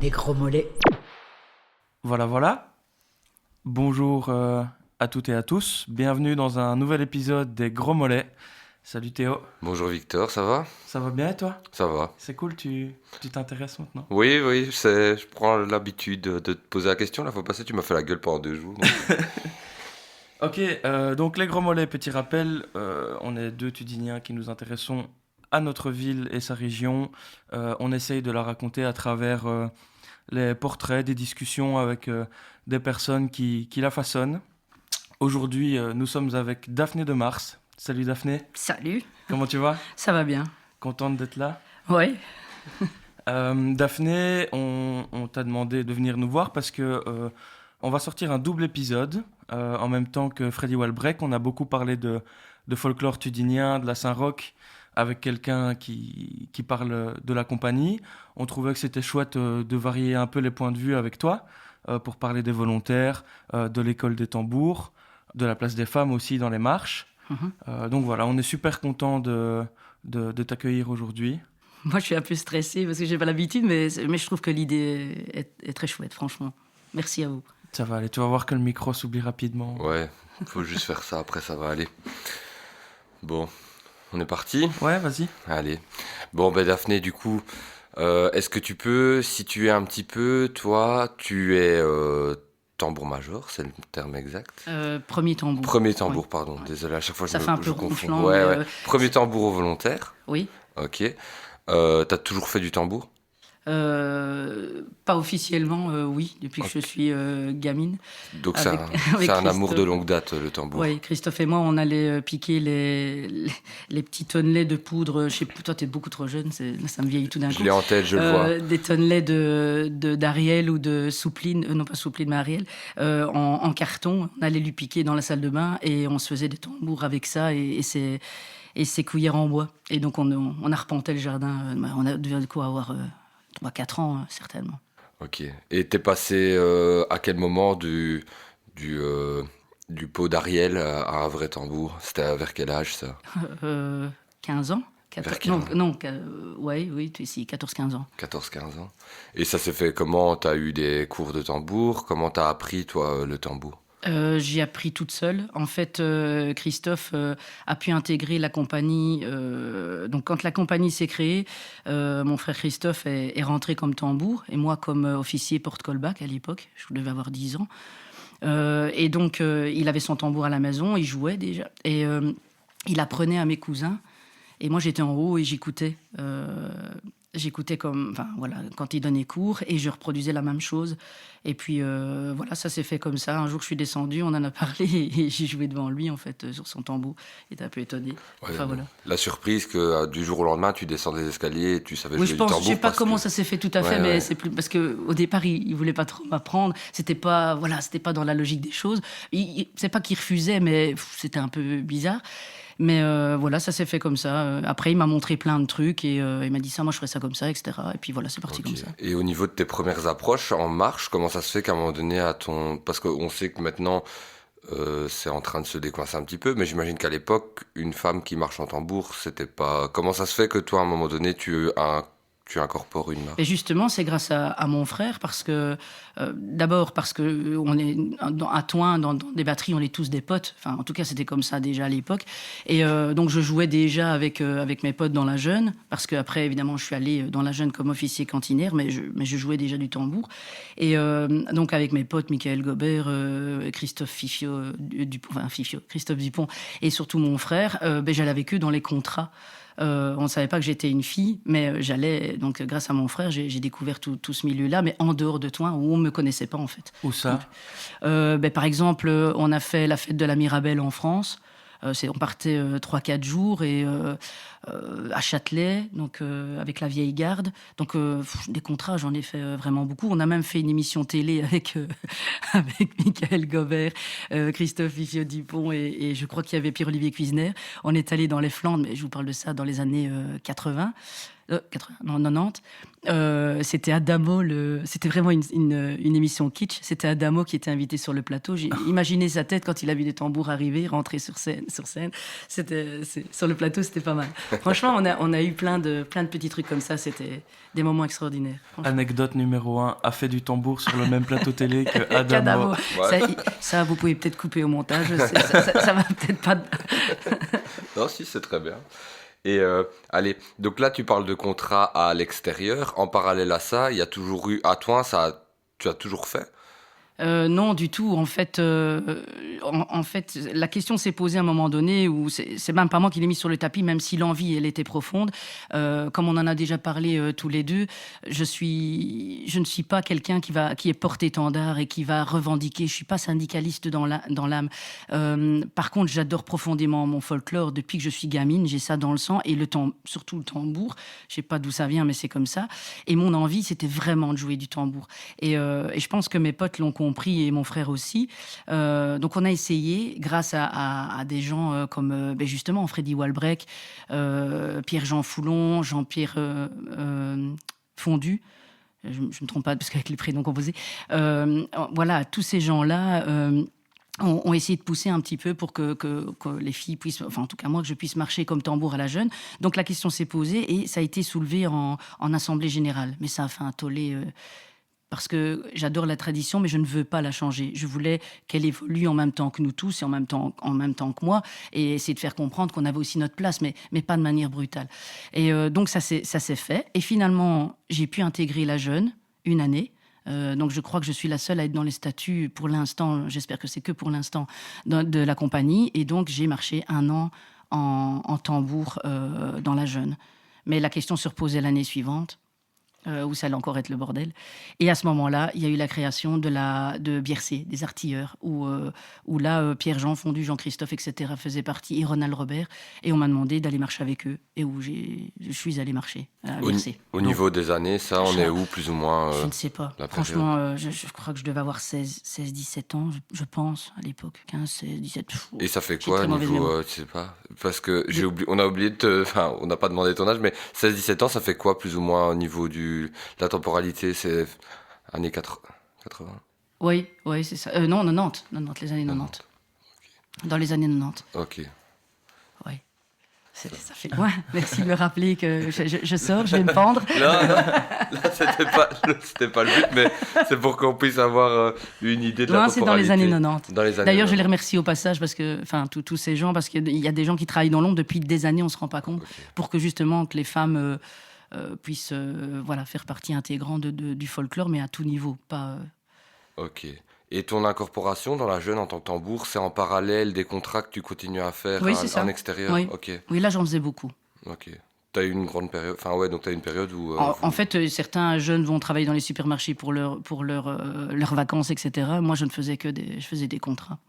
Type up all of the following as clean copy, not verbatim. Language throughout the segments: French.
Les gros mollets. Voilà. Bonjour à toutes et à tous. Bienvenue dans un nouvel épisode des Gros Mollets. Salut Théo. Bonjour Victor, ça va? Ça va bien et toi? Ça va. C'est cool, tu t'intéresses maintenant. Oui, je prends l'habitude de te poser la question. La fois passée, tu m'as fait la gueule pendant 2 jours. Ok, donc les Gros Mollets, petit rappel, on est deux Tudiniens qui nous intéressons à notre ville et sa région. On essaye de la raconter à travers les portraits, des discussions avec des personnes qui la façonnent. Aujourd'hui, nous sommes avec Daphné de Mars. Salut Daphné. Salut. Comment tu vas? Ça va bien. Contente d'être là? Oui. Daphné, on t'a demandé de venir nous voir parce que on va sortir un double épisode en même temps que Freddy Walbrecht. On a beaucoup parlé de folklore tudinien, de la Saint-Roch, avec quelqu'un qui parle de la compagnie. On trouvait que c'était chouette de varier un peu les points de vue avec toi pour parler des volontaires, de l'école des tambours, de la place des femmes aussi dans les marches. Donc voilà, on est super content de t'accueillir aujourd'hui. Moi, je suis un peu stressée parce que j'ai pas l'habitude, mais je trouve que l'idée est très chouette, franchement. Merci à vous. Ça va aller, tu vas voir que le micro s'oublie rapidement. Ouais, faut juste faire ça, après ça va aller. Bon, on est parti? Ouais, vas-y. Allez. Bon, Daphné, du coup, est-ce que tu peux situer un petit peu, toi, tu es tambour-major, c'est le terme exact? Premier tambour. Premier tambour, Ouais. pardon, désolé, à chaque fois Ça je fait un peu confonds. ronflant, Ouais. mais, Premier tambour au volontaire, Oui. ok. T'as toujours fait du tambour? Pas officiellement, oui, depuis que je suis gamine. Donc Avec c'est un amour Christophe. de longue date, le tambour. Oui, Christophe et moi, on allait piquer les petits tonnelets de poudre. Je sais plus, toi, t'es beaucoup trop jeune, ça me vieillit tout d'un coup. Je l'ai en tête, je le vois. Des tonnelets d'Ariel ou de Soupline, non pas Soupline, mais Ariel, en carton. On allait lui piquer dans la salle de bain et on se faisait des tambours avec ça et ses cuillères en bois. Et donc, on arpentait le jardin. On a dû avoir 3-4 ans, certainement. Ok. Et t'es passé à quel moment du pot d'Ariel à un vrai tambour? C'était vers quel âge, ça? 15 ans. Vers 15 ans. Oui, si, 14-15 ans. 14-15 ans. Et ça s'est fait comment? T'as eu des cours de tambour? Comment t'as appris, toi, le tambour? J'ai appris toute seule. En fait, Christophe a pu intégrer la compagnie. Donc, quand la compagnie s'est créée, mon frère Christophe est rentré comme tambour et moi comme officier porte-colbac à l'époque. Je devais avoir 10 ans. Et donc, il avait son tambour à la maison, il jouait déjà. Et il apprenait à mes cousins. Et moi, j'étais en haut et j'écoutais. J'écoutais quand il donnait cours et je reproduisais la même chose. Et puis, voilà, ça s'est fait comme ça. Un jour, je suis descendue, on en a parlé et j'ai joué devant lui, en fait, sur son tambour. Il était un peu étonné. Ouais, Voilà. La surprise que du jour au lendemain, tu descends des escaliers et tu savais jouer du tambour. Je sais pas comment ça s'est fait tout à fait, mais c'est plus parce que au départ, il voulait pas trop m'apprendre. C'était pas dans la logique des choses. C'est pas qu'il refusait, mais c'était un peu bizarre. Mais voilà, ça s'est fait comme ça. Après, il m'a montré plein de trucs et il m'a dit ça, moi je ferais ça comme ça, etc. Et puis voilà, c'est parti comme ça. Et au niveau de tes premières approches en marche, comment ça se fait qu'à un moment donné, parce qu'on sait que maintenant, c'est en train de se décoincer un petit peu, mais j'imagine qu'à l'époque, une femme qui marche en tambour, c'était pas... Comment ça se fait que toi, à un moment donné, tu incorpores une marche? Et justement, c'est grâce à mon frère, parce que d'abord parce que on est à Thoin, dans des batteries, on est tous des potes. Enfin, en tout cas, c'était comme ça déjà à l'époque. Et donc, je jouais déjà avec mes potes dans la jeune, parce qu'après, évidemment, je suis allée dans la jeune comme officier cantinière, mais je jouais déjà du tambour. Et donc, avec mes potes, Michael Gobert, Christophe Dupont, et surtout mon frère, j'allais avec eux dans les contrats. On ne savait pas que j'étais une fille, mais j'allais, donc grâce à mon frère, j'ai découvert tout ce milieu-là, mais en dehors de Thoin, où on ne me connaissait pas en fait. Où ça? Par exemple, on a fait la fête de la Mirabelle en France. On partait 3-4 jours et à Châtelet, donc avec la vieille garde. Donc des contrats, j'en ai fait vraiment beaucoup. On a même fait une émission télé avec Michael Gobert, Christophe Dupont et je crois qu'il y avait Pierre-Olivier Cuisner. On est allé dans les Flandres, mais je vous parle de ça dans les années 80. 90. C'était Adamo, c'était vraiment une émission kitsch. C'était Adamo qui était invité sur le plateau. J'ai imaginé sa tête quand il a vu les tambours arriver, rentrer sur scène. Sur le plateau, c'était pas mal. Franchement, on a eu plein de petits trucs comme ça. C'était des moments extraordinaires. Anecdote numéro 1, a fait du tambour sur le même plateau télé que Adamo. Ouais. Ça, vous pouvez peut-être couper au montage. Ça va peut-être pas... Non, si, c'est très bien. Et allez, donc là, tu parles de contrat à l'extérieur. En parallèle à ça, il y a toujours eu... À toi, tu as toujours fait? Non, du tout. En fait, la question s'est posée à un moment donné où c'est même pas moi qui l'ai mis sur le tapis, même si l'envie, elle était profonde. Comme on en a déjà parlé tous les deux, je ne suis pas quelqu'un qui est porte-étendard et qui va revendiquer. Je suis pas syndicaliste dans l'âme. Par contre, j'adore profondément mon folklore. Depuis que je suis gamine, j'ai ça dans le sang et surtout le tambour. Je sais pas d'où ça vient, mais c'est comme ça. Et mon envie, c'était vraiment de jouer du tambour. Et je pense que mes potes l'ont compris et mon frère aussi. Donc on a essayé, grâce à des gens comme justement Freddy Walbrecht, Pierre-Jean Foulon, Jean-Pierre Fondu. Je ne me trompe pas parce qu'avec les prénoms composés. Voilà, tous ces gens-là ont essayé de pousser un petit peu pour que les filles puissent, enfin en tout cas moi, que je puisse marcher comme tambour à la jeune. Donc la question s'est posée et ça a été soulevé en assemblée générale. Mais ça a fait un tollé... parce que j'adore la tradition, mais je ne veux pas la changer. Je voulais qu'elle évolue en même temps que nous tous et en même temps que moi, et essayer de faire comprendre qu'on avait aussi notre place, mais pas de manière brutale. Et donc ça s'est fait. Et finalement, j'ai pu intégrer la jeune une année. Donc je crois que je suis la seule à être dans les statuts pour l'instant, j'espère que c'est que pour l'instant, de la compagnie. Et donc j'ai marché 1 an en tambour dans la jeune. Mais la question se reposait l'année suivante. Où ça allait encore être le bordel. Et à ce moment-là, il y a eu la création de Biercé, des artilleurs, où là, Pierre-Jean Fondu, Jean-Christophe, etc. faisaient partie, et Ronald Robert. Et on m'a demandé d'aller marcher avec eux, et où je suis allée marcher à Biercé. Au niveau des années, ça, on est où, plus ou moins je ne sais pas. Franchement, je crois que je devais avoir 16-17 ans, je pense, à l'époque. 15, 16, 17. Et ça fait quoi, niveau, je sais pas, parce que on a oublié enfin, on n'a pas demandé ton âge, mais 16-17 ans, ça fait quoi, plus ou moins, au niveau la temporalité, c'est années 80? Oui, c'est ça. Non, 90, les années 90. Okay. Dans les années 90. Ok. Oui. Ça fait loin. Merci de me rappeler que je sors, je vais me pendre. Non, là, c'était pas le but, mais c'est pour qu'on puisse avoir une idée de la temporalité. C'est dans les années 90. D'ailleurs, 90. Je les remercie au passage, parce que, enfin, tous ces gens, parce qu'il y a des gens qui travaillent dans l'ombre depuis des années, on ne se rend pas compte, pour que justement que les femmes... puissent faire partie intégrante du folklore, mais à tout niveau. Pas, Ok. Et ton incorporation dans la jeune en tant que tambour, c'est en parallèle des contrats que tu continues à faire en extérieur? Oui. Okay. Oui, là j'en faisais beaucoup. Ok. Tu as eu une grande période, donc tu as une période où... En fait, certains jeunes vont travailler dans les supermarchés pour leurs vacances, etc. Moi, je faisais des contrats.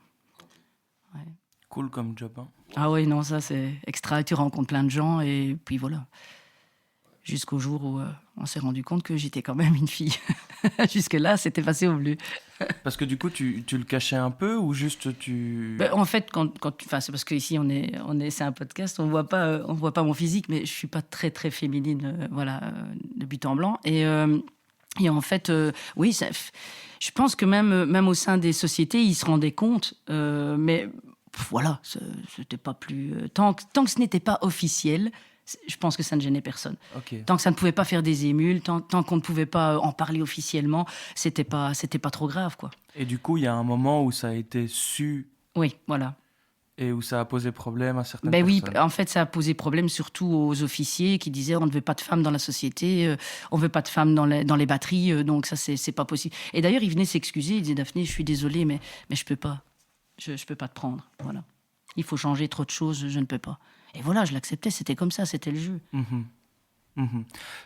Ouais. Cool comme job. Hein. Ah oui, non, ça c'est extra. Tu rencontres plein de gens et puis voilà. Jusqu'au jour où on s'est rendu compte que j'étais quand même une fille. Jusque-là, c'était passé au bleu. Parce que du coup, tu le cachais un peu ou juste tu... En fait, c'est parce qu'ici, c'est un podcast, on voit pas mon physique, mais je suis pas très, très féminine, de but en blanc. Et en fait, oui, je pense que même au sein des sociétés, ils se rendaient compte, mais voilà, c'était pas plus... Tant que ce n'était pas officiel... Je pense que ça ne gênait personne. Okay. Tant que ça ne pouvait pas faire des émules, tant qu'on ne pouvait pas en parler officiellement, c'était pas trop grave, quoi. Et du coup, il y a un moment où ça a été su. Oui, voilà. Et où ça a posé problème à certaines personnes. Oui, en fait, ça a posé problème surtout aux officiers qui disaient on ne veut pas de femmes dans la société, on ne veut pas de femmes dans les batteries, donc ça, c'est pas possible. Et d'ailleurs, ils venaient s'excuser, ils disaient Daphné, je suis désolée, mais je peux pas. Je peux pas te prendre, voilà. Il faut changer trop de choses, je ne peux pas. Et voilà, je l'acceptais, c'était comme ça, c'était le jeu.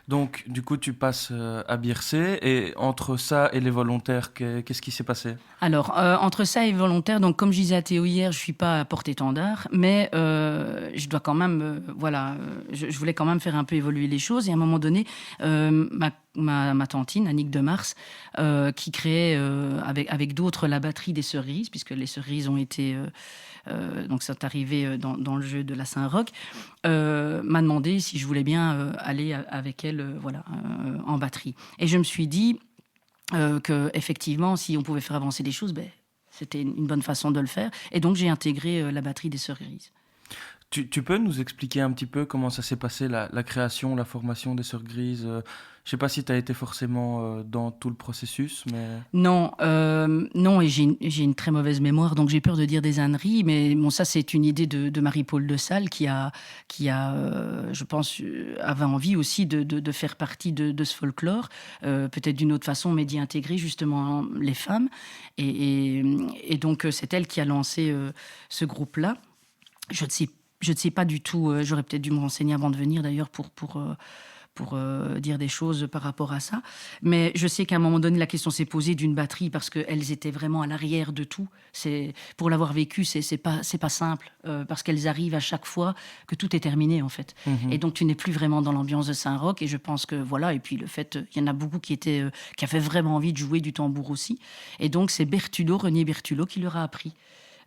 Donc, du coup, tu passes à Biercé, et entre ça et les volontaires, qu'est-ce qui s'est passé? Alors, entre ça et les volontaires, donc comme je disais à Théo hier, je ne suis pas porte-étendard, mais je dois quand même, je voulais quand même faire un peu évoluer les choses. Et à un moment donné, ma tantine, Annick de Mars, qui créait avec d'autres la batterie des Cerises, puisque les Cerises ont été... donc c'est arrivé dans le jeu de la Saint-Roch, m'a demandé si je voulais bien aller avec elle en batterie. Et je me suis dit qu'effectivement, si on pouvait faire avancer les choses, c'était une bonne façon de le faire. Et donc j'ai intégré la batterie des Cerises. Tu peux nous expliquer un petit peu comment ça s'est passé, la création, la formation des Sœurs Grises? Je sais pas si tu as été forcément dans tout le processus, mais... Non, non, et j'ai une très mauvaise mémoire, donc j'ai peur de dire des âneries, mais bon, ça c'est une idée de Marie-Paul de Sales je pense, avait envie aussi de faire partie de ce folklore, peut-être d'une autre façon, mais d'y intégrer justement les femmes. Et donc c'est elle qui a lancé ce groupe-là. Je ne sais pas du tout, j'aurais peut-être dû me renseigner avant de venir d'ailleurs pour dire des choses par rapport à ça. Mais je sais qu'à un moment donné, la question s'est posée d'une batterie parce qu'elles étaient vraiment à l'arrière de tout. Pour l'avoir vécu, c'est pas simple parce qu'elles arrivent à chaque fois que tout est terminé en fait. Et donc tu n'es plus vraiment dans l'ambiance de Saint-Roch. Et je pense que voilà. Et puis le fait, il y en a beaucoup qui avaient vraiment envie de jouer du tambour aussi. Et donc c'est René Bertulot qui leur a appris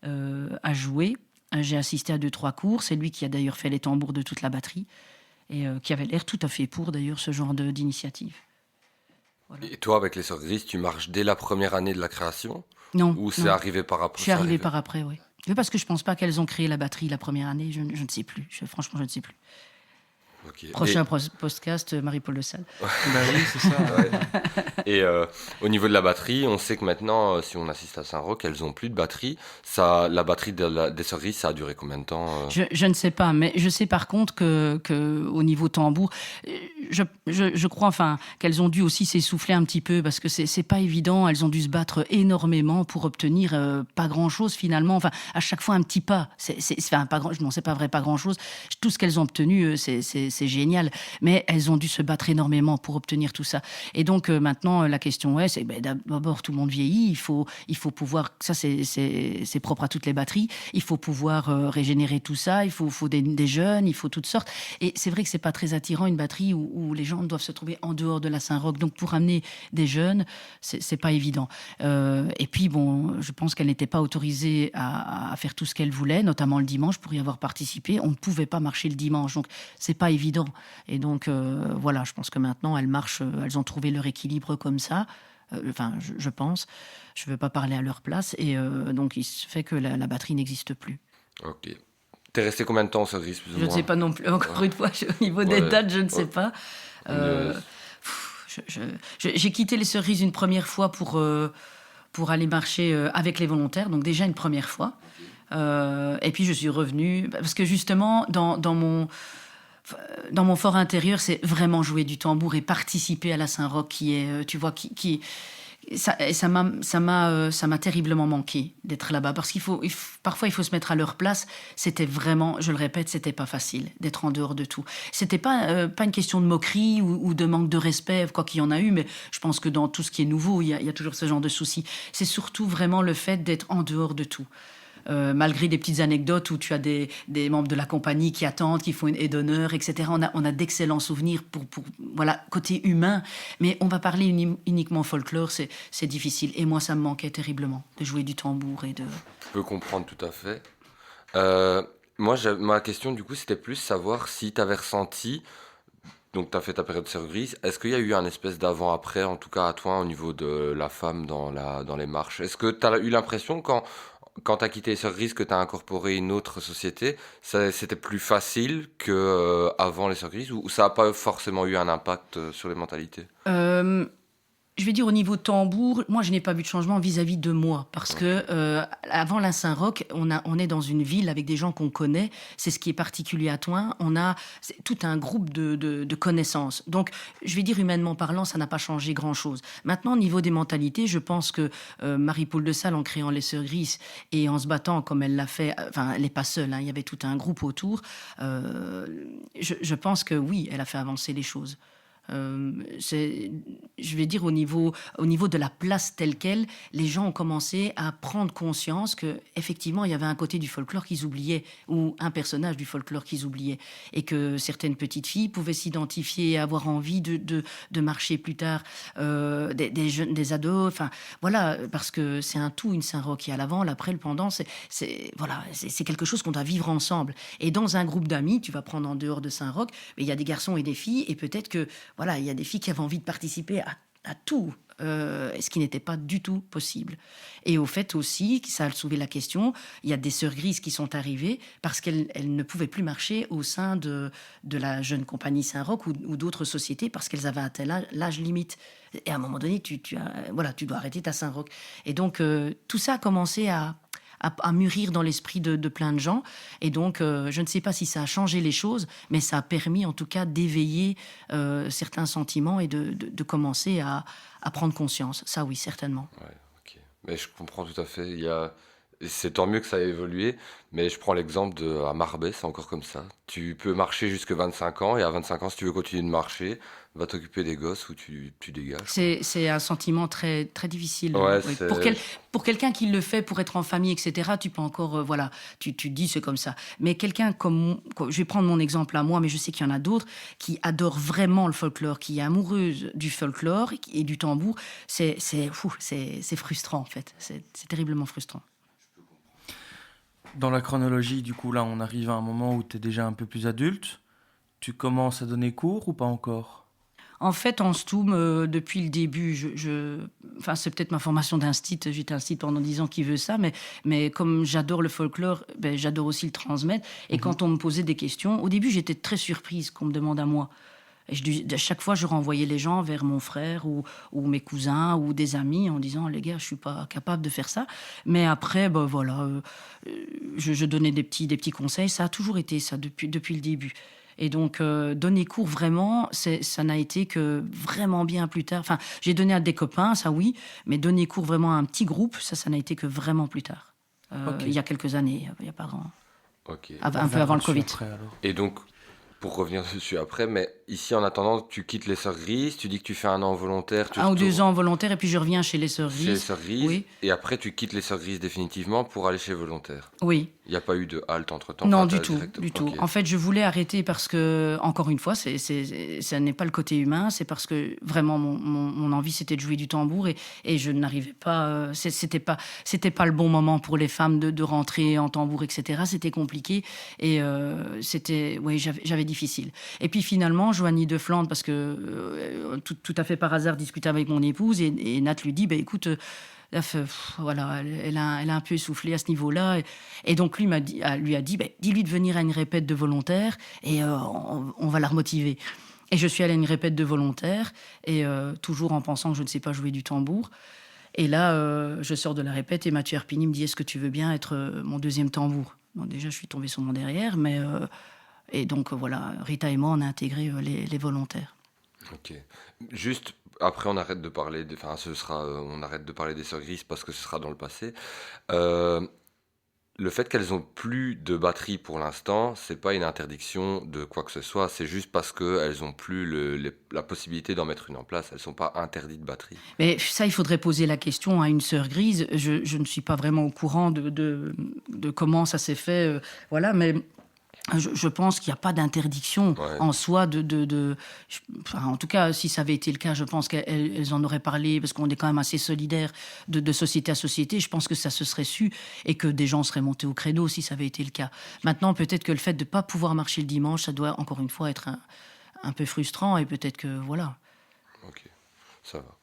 à jouer. J'ai assisté à 2-3 cours. C'est lui qui a d'ailleurs fait les tambours de toute la batterie et qui avait l'air tout à fait pour d'ailleurs ce genre d'initiative. Voilà. Et toi, avec les Sœurs Grises, tu marches dès la première année de la création? Non. Ou c'est arrivé par après? Je suis arrivée par après, oui. Mais parce que je ne pense pas qu'elles ont créé la batterie la première année. Je ne sais plus. Franchement, je ne sais plus. Okay. Prochain podcast, Marie-Paul de Sales. Bah oui, c'est ça. Ouais. Et au niveau de la batterie, on sait que maintenant, si on assiste à Saint-Roch, elles n'ont plus de batterie. La batterie des Sœurs Grises, ça a duré combien de temps Je ne sais pas, mais je sais par contre que au niveau tambour, je crois enfin qu'elles ont dû aussi s'essouffler un petit peu parce que c'est pas évident. Elles ont dû se battre énormément pour obtenir pas grand-chose finalement. Enfin, à chaque fois un petit pas. Non, c'est pas vrai, pas grand-chose. Tout ce qu'elles ont obtenu, c'est génial. Mais elles ont dû se battre énormément pour obtenir tout ça. Et donc maintenant, la question c'est d'abord tout le monde vieillit. Il faut pouvoir. Ça c'est propre à toutes les batteries. Il faut pouvoir régénérer tout ça. Il faut des jeunes. Il faut toutes sortes. Et c'est vrai que c'est pas très attirant une batterie où les gens doivent se trouver en dehors de la Saint-Roch. Donc pour amener des jeunes, c'est pas évident. Et puis bon, je pense qu'elle n'était pas autorisée à faire tout ce qu'elle voulait, notamment le dimanche pour y avoir participé. On ne pouvait pas marcher le dimanche, donc c'est pas évident. Et donc voilà, je pense que maintenant elles marchent, elles ont trouvé leur équilibre comme ça. Enfin, je pense. Je ne veux pas parler à leur place. Et donc il se fait que la batterie n'existe plus. Ok. T'es resté combien de temps, Sœurs Grises, plus ou moins? Je ne sais pas non plus. Encore une fois, au niveau des dates, je ne sais pas. J'ai quitté les Sœurs Grises une première fois pour aller marcher avec les volontaires, donc déjà une première fois. Et puis je suis revenue, parce que justement, dans mon fort intérieur, c'est vraiment jouer du tambour et participer à la Saint-Roch qui est, tu vois, ça m'a terriblement manqué d'être là-bas parce parfois il faut se mettre à leur place. C'était vraiment, je le répète, c'était pas facile d'être en dehors de tout. C'était pas une question de moquerie ou de manque de respect, quoi qu'il y en a eu, mais je pense que dans tout ce qui est nouveau, il y a toujours ce genre de soucis. C'est surtout vraiment le fait d'être en dehors de tout. Malgré des petites anecdotes où tu as des membres de la compagnie qui attendent, qui font une aide d'honneur, etc. On a d'excellents souvenirs pour voilà, côté humain. Mais on va parler uniquement folklore, c'est difficile. Et moi, ça me manquait terriblement de jouer du tambour et de... Je peux comprendre tout à fait. Moi, ma question, du coup, c'était plus savoir si tu avais ressenti... Donc, tu as fait ta période Sœurs Grises. Est-ce qu'il y a eu un espèce d'avant-après, en tout cas à toi, au niveau de la femme dans les marches? Est-ce que tu as eu l'impression, quand tu as quitté les Sœurs Grises, que tu as incorporé une autre société, c'était plus facile qu'avant les Sœurs Grises, ou ça n'a pas forcément eu un impact sur les mentalités? Je vais dire au niveau tambour, moi je n'ai pas vu de changement vis-à-vis de moi parce que avant la Saint-Roch, on est dans une ville avec des gens qu'on connaît. C'est ce qui est particulier à Thoin. C'est tout un groupe de connaissances. Donc je vais dire humainement parlant, ça n'a pas changé grand-chose. Maintenant au niveau des mentalités, je pense que Marie-Paul de Sales en créant les Sœurs Grises et en se battant comme elle l'a fait, enfin elle n'est pas seule, hein, il y avait tout un groupe autour. Je pense que oui, elle a fait avancer les choses. Je vais dire au niveau de la place telle quelle, les gens ont commencé à prendre conscience que effectivement il y avait un côté du folklore qu'ils oubliaient ou un personnage du folklore qu'ils oubliaient et que certaines petites filles pouvaient s'identifier, avoir envie de marcher plus tard, des jeunes, des ados, enfin voilà, parce que c'est un tout, une Saint-Roch, il y a l'avant, l'après, le pendant, c'est quelque chose qu'on doit vivre ensemble. Et dans un groupe d'amis, tu vas prendre en dehors de Saint-Roch, mais il y a des garçons et des filles et peut-être que voilà, il y a des filles qui avaient envie de participer à tout. Ce qui n'était pas du tout possible. Et au fait aussi, ça a soulevé la question, il y a des sœurs grises qui sont arrivées parce qu'elles ne pouvaient plus marcher au sein de la jeune compagnie Saint-Roch ou d'autres sociétés parce qu'elles avaient atteint l'âge limite. Et à un moment donné, tu dois arrêter ta Saint-Roch. Et donc, tout ça a commencé à mûrir dans l'esprit de plein de gens. Et donc, je ne sais pas si ça a changé les choses, mais ça a permis en tout cas d'éveiller certains sentiments et de commencer à prendre conscience. Ça, oui, certainement. Ouais, ok. Mais je comprends tout à fait. C'est tant mieux que ça a évolué, mais je prends l'exemple à Marbais, c'est encore comme ça. Tu peux marcher jusque 25 ans, et à 25 ans, si tu veux continuer de marcher, va t'occuper des gosses ou tu dégages. C'est un sentiment très, très difficile. Ouais, Oui. c'est... Pour quelqu'un qui le fait pour être en famille, etc., tu peux encore... tu te dis c'est comme ça. Mais quelqu'un je vais prendre mon exemple à moi, mais je sais qu'il y en a d'autres, qui adorent vraiment le folklore, qui est amoureuse du folklore et du tambour. C'est frustrant, en fait. C'est terriblement frustrant. Dans la chronologie, du coup, là, on arrive à un moment où tu es déjà un peu plus adulte. Tu commences à donner cours ou pas encore ? En fait, en Stoum, depuis le début, enfin, c'est peut-être ma formation d'instit. J'étais instit pendant 10 ans qui veut ça, mais comme j'adore le folklore, j'adore aussi le transmettre. Et quand on me posait des questions, au début, j'étais très surprise qu'on me demande à moi. Et à chaque fois, je renvoyais les gens vers mon frère ou mes cousins ou des amis en disant « Les gars, je suis pas capable de faire ça. » Mais après, je donnais des petits conseils. Ça a toujours été ça depuis le début. Et donc, donner cours vraiment, ça n'a été que vraiment bien plus tard. Enfin, j'ai donné à des copains, ça oui, mais donner cours vraiment à un petit groupe, ça n'a été que vraiment plus tard. Ok. Il y a quelques années, il y a pas grand... Ok. Un peu avant le Covid. Après, alors. Et donc, pour revenir dessus après, mais ici, en attendant, tu quittes les Sœurs Grises, tu dis que tu fais 1 an volontaire. 1 ou 2 ans volontaire, et puis je reviens chez les Sœurs chez les Grises. Sœurs Grises, Oui. et après, tu quittes les Sœurs Grises définitivement pour aller chez Volontaire. Oui. Il n'y a pas eu de halte entre-temps? Non, Enfin, du t'as tout, direct- du tout. Ok. En fait, je voulais arrêter parce que, encore une fois, ça n'est pas le côté humain, c'est parce que vraiment mon envie c'était de jouer du tambour et je n'arrivais pas, c'était pas le bon moment pour les femmes de rentrer en tambour, etc. C'était compliqué et j'avais difficile. Et puis finalement, Joanie de Flandre, parce que tout à fait par hasard, discutait avec mon épouse et Nat lui dit, écoute. Voilà, elle a un peu essoufflé à ce niveau-là. Et donc, lui a dit, dis-lui de venir à une répète de volontaire et on va la remotiver. Et je suis allée à une répète de volontaire, et toujours en pensant que je ne sais pas jouer du tambour. Et là, je sors de la répète et Mathieu Herpini me dit, est-ce que tu veux bien être mon 2e tambour? Bon, déjà, je suis tombée sur mon derrière, mais... et donc, voilà, Rita et moi, on a intégré les volontaires. Ok. Juste, après, on arrête de parler, on arrête de parler des Sœurs Grises parce que ce sera dans le passé. Le fait qu'elles ont plus de batterie pour l'instant, c'est pas une interdiction de quoi que ce soit, c'est juste parce qu'elles ont plus la possibilité d'en mettre une en place. Elles sont pas interdites de batterie. Mais ça, il faudrait poser la question à une Sœur Grise. Je ne suis pas vraiment au courant de comment ça s'est fait, voilà, mais... Je pense qu'il n'y a pas d'interdiction en soi en tout cas, si ça avait été le cas, je pense qu'elles en auraient parlé parce qu'on est quand même assez solidaires de société à société. Je pense que ça se serait su et que des gens seraient montés au credo si ça avait été le cas. Maintenant, peut-être que le fait de ne pas pouvoir marcher le dimanche, ça doit encore une fois être un peu frustrant et peut-être que voilà. Ok, ça va.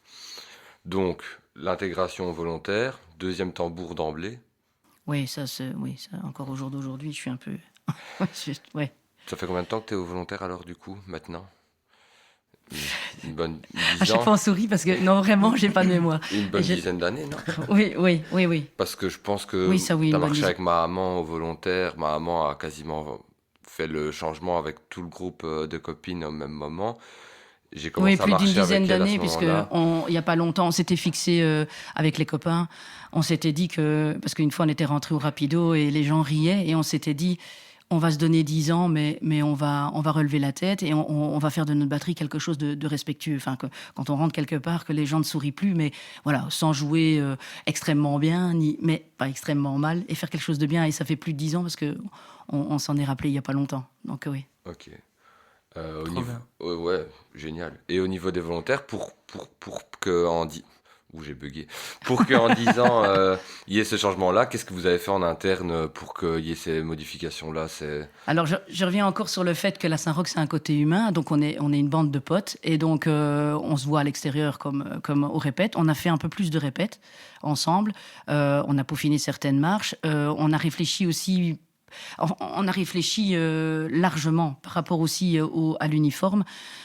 Donc, l'intégration volontaire, 2e tambour d'emblée. Oui, ça, encore au jour d'aujourd'hui, je suis un peu... ouais. Ça fait combien de temps que tu es au volontaire alors du coup, maintenant? Une bonne 10 À chaque ans? fois on sourit parce que non, vraiment, j'ai pas de mémoire. Une bonne dizaine d'années, non? Oui. Parce que je pense que Oui, ça, oui, tu as une bonne marché dizaine. avec ma maman au volontaire. Ma maman a quasiment fait le changement avec tout le groupe de copines au même moment. J'ai commencé Oui, à plus d'une marcher avec dizaine elle à ce d'années, puisque moment-là. il n'y a pas longtemps, on s'était fixé avec les copains. On s'était dit que, parce qu'une fois on était rentré au Rapido et les gens riaient, et on s'était dit, on va se donner 10 ans, mais on va relever la tête et on va faire de notre batterie quelque chose de respectueux. Enfin, quand on rentre quelque part, que les gens ne sourient plus, mais voilà, sans jouer extrêmement bien, mais pas extrêmement mal, et faire quelque chose de bien. Et ça fait plus de 10 ans parce que on s'en est rappelé il n'y a pas longtemps. Donc oui. Ok. Trop bien. Ouais, génial. Et au niveau des volontaires, pour que où j'ai bugué, pour qu'en 10 ans, il y ait ce changement-là. Qu'est-ce que vous avez fait en interne pour qu'il y ait ces modifications-là? Alors, je reviens encore sur le fait que la Saint-Roch, c'est un côté humain. Donc, on est une bande de potes. Et donc, on se voit à l'extérieur comme au répète. On a fait un peu plus de répètes ensemble. On a peaufiné certaines marches. On a réfléchi aussi... On a réfléchi largement par rapport aussi à l'uniforme.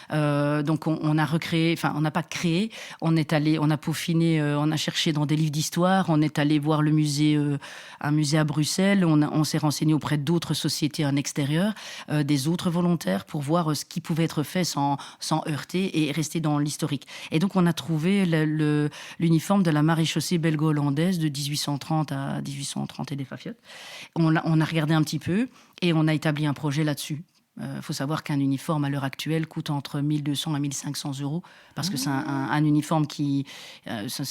Donc on a recréé, enfin on n'a pas créé, on a peaufiné, on a cherché dans des livres d'histoire, on est allé voir un musée à Bruxelles, on s'est renseigné auprès d'autres sociétés en extérieur, des autres volontaires pour voir ce qui pouvait être fait sans heurter et rester dans l'historique. Et donc on a trouvé l'uniforme de la maréchaussée belgo-hollandaise de 1830 à 1830 et des Fafiottes. On a regardé un petit peu et on a établi un projet là-dessus. Faut savoir qu'un uniforme à l'heure actuelle coûte entre 1 200 à 1 500 euros parce que c'est un uniforme c'est une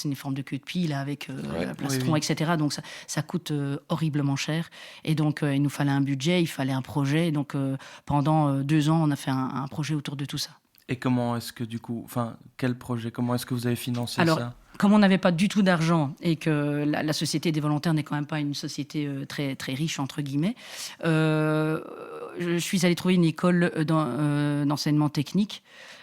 uniforme de queue de pie là, avec un plastron, oui. Etc. Donc ça coûte horriblement cher. Et donc il nous fallait un budget, il fallait un projet. Donc pendant 2 ans, on a fait un projet autour de tout ça. Et comment est-ce que du coup, quel projet, comment est-ce que vous avez financé ça? Comme on n'avait pas du tout d'argent et que la Société des volontaires n'est quand même pas une société très, très riche, entre guillemets, je suis allée trouver une école d'enseignement technique.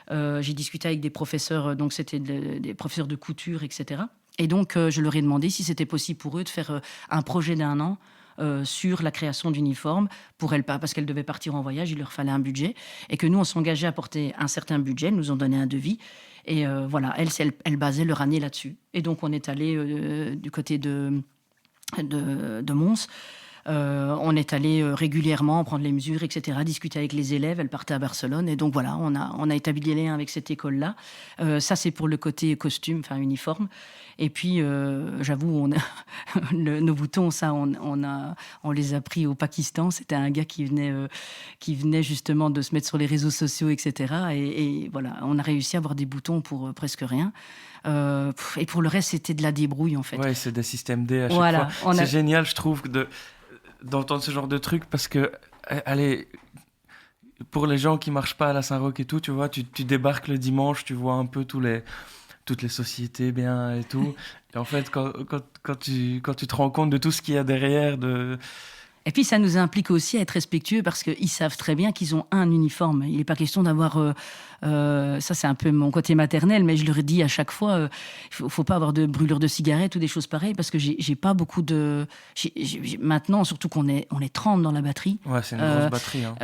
J'ai discuté avec des professeurs, donc c'était des professeurs de couture, etc. Et donc, je leur ai demandé si c'était possible pour eux de faire un projet d'1 an sur la création d'uniformes pour elles, parce qu'elles devaient partir en voyage, il leur fallait un budget. Et que nous, on s'engageait à porter un certain budget, elles nous ont donné un devis. Et voilà, elles basaient leur année là-dessus. Et donc, on est allé du côté de Mons. On est allé régulièrement prendre les mesures, etc., discuter avec les élèves. Elles partaient à Barcelone. Et donc, voilà, on a établi des liens avec cette école-là. Ça, c'est pour le côté costume, uniforme. Et puis, j'avoue, nos boutons, ça, on les a pris au Pakistan. C'était un gars qui venait justement de se mettre sur les réseaux sociaux, etc. Et voilà, on a réussi à avoir des boutons pour presque rien. Et pour le reste, c'était de la débrouille, en fait. Ouais, c'est des systèmes D à chaque fois. C'est génial, je trouve, d'entendre ce genre de trucs parce que, allez, pour les gens qui marchent pas à la Saint-Roch et tout, tu vois, tu débarques le dimanche, tu vois un peu toutes les sociétés bien et tout. Et en fait, quand tu te rends compte de tout ce qu'il y a derrière, Et puis, ça nous implique aussi à être respectueux parce qu'ils savent très bien qu'ils ont un uniforme. Il n'est pas question d'avoir... ça, c'est un peu mon côté maternel, mais je leur dis à chaque fois, il ne faut pas avoir de brûlure de cigarettes ou des choses pareilles parce que j'ai pas beaucoup de... Maintenant, surtout qu'on est 30 dans la batterie. Ouais, c'est une grosse batterie. Hein.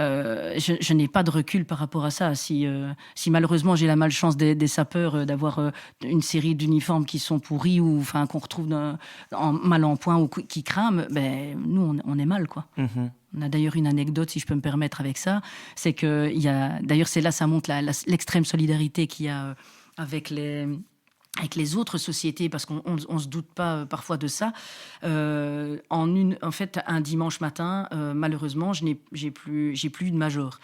Je n'ai pas de recul par rapport à ça. Si malheureusement, j'ai la malchance des sapeurs d'avoir une série d'uniformes qui sont pourris ou qu'on retrouve mal en point ou qui crament, nous, on est mal. Quoi. Mm-hmm. On a d'ailleurs une anecdote, si je peux me permettre, avec ça. C'est que d'ailleurs, c'est là, ça montre l'extrême solidarité qu'il y a avec les autres sociétés, parce qu'on ne se doute pas parfois de ça. En fait, un dimanche matin, malheureusement, j'ai plus de major